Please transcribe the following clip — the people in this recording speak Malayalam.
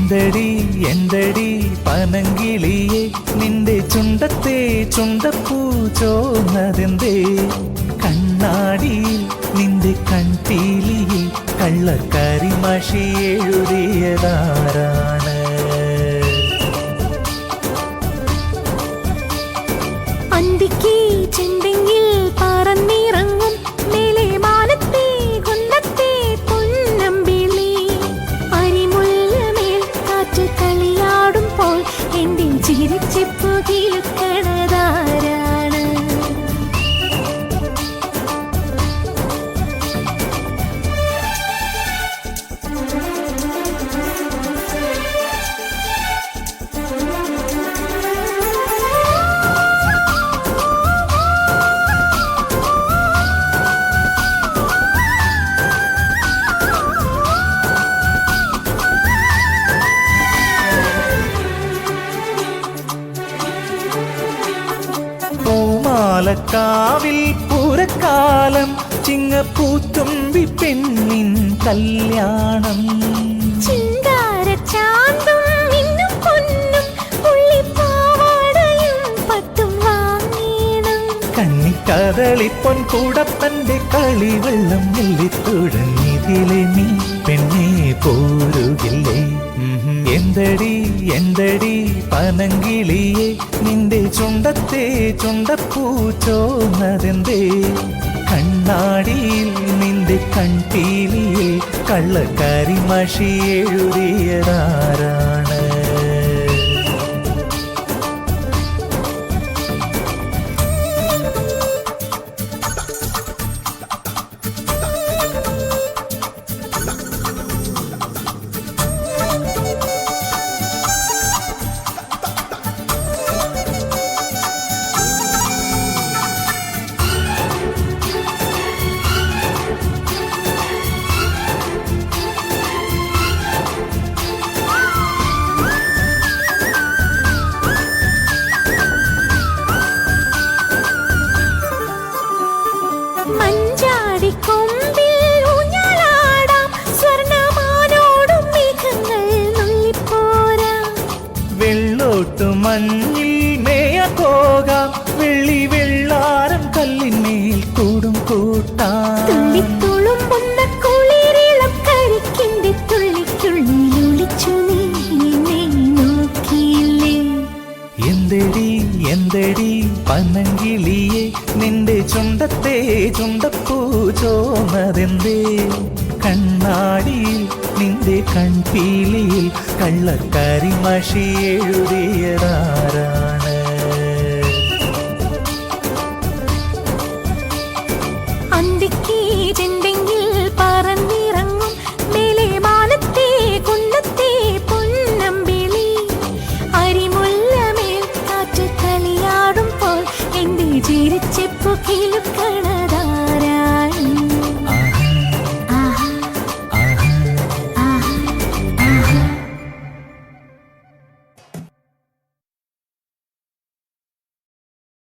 എന്തടി എന്തടി പനങ്കിളിയെ നിന്റെ ചുണ്ടത്തെ ചുണ്ടപ്പൂ ചോന്നതെന്തേ കണ്ണാടിയിൽ നിന്റെ കൺപീലിയിൽ കള്ളക്കരിമഷി എഴുതിയതാരാണ് അന്തിക്ക് ചെന്തെങ്കിൽ പറന്നിറങ്ങും മേലെ മാനത്തെ കുന്നത്തെ പൊന്നമ്പിളി അരിമുല്ലമേൽ കാറ്റ് കളിയാടുമ്പോൾ എന്റെ ചിരിച്ചിപ്പു കിലുക്കണതാരാണ് പാലക്കാവിൽ പൂരക്കാലം ചിങ്ങപ്പൂത്തുമ്പി പെണ്ണിൻ കല്യാണം ചിങ്കാരച്ചാന്തും മിന്നും പൊന്നും പുള്ളിപ്പാവാടയും പട്ടും വാങ്ങീണം കണ്ണിക്കതളിപ്പൊൻ കൂടപ്പന്റെ കളിവെള്ളം നെല്ലിത്തുഴഞ്ഞിതിലെ നീ പെണ്ണെ പോരുകില്ലേ എന്തടി എന്തടി പനങ്കിളിയെ നിന്റെ ചുണ്ടത്തെ ചുണ്ടപ്പൂ ചോന്നതെന്തേ കണ്ണാടിയിൽ നിന്റെ കൺപീലിയിൽ കള്ളക്കരിമഷി എഴുതിയതാരാണ് മഞ്ചാടിക്കൊമ്പിൽ ഊഞ്ഞാലാടാം സ്വർണ്ണമാനോടും മേഘങ്ങൾ നുള്ളിപ്പോരാം വെള്ളോട്ടു മഞ്ഞിൽ മേയ പോകാം വെള്ളി വെള്ളാരം കല്ലിന്മേൽ കൂടും കൂട്ടാം തുള്ളിത്തുളുമ്പുന്ന കുളിരിളം കരിക്കിന്റെ തുള്ളിക്കുള്ളിൽ ഒളിച്ചു നീ എന്നെ നോക്കിയില്ലേ എന്തടി എന്തടി പനങ്കിളിയെ നിന്റെ ചുണ്ടത്തെ ചുണ്ടപ്പൂ ചോന്നതെന്തേ കണ്ണാടിയിൽ നിന്റെ കൺപീലിയിൽ കള്ളക്കരിമഷി എഴുതിയതാരാണ് അന്തിക്ക് ചെന്തെങ്കിൽ പറന്നിറങ്ങും മേലെ മാനത്തെ കുന്നത്തെ പൊന്നമ്പിളി അരിമുല്ലമേൽ കാറ്റ് കളിയാടുമ്പോൾ എന്റെ ചിരിച്ചിപ്പു കിലുക്കണ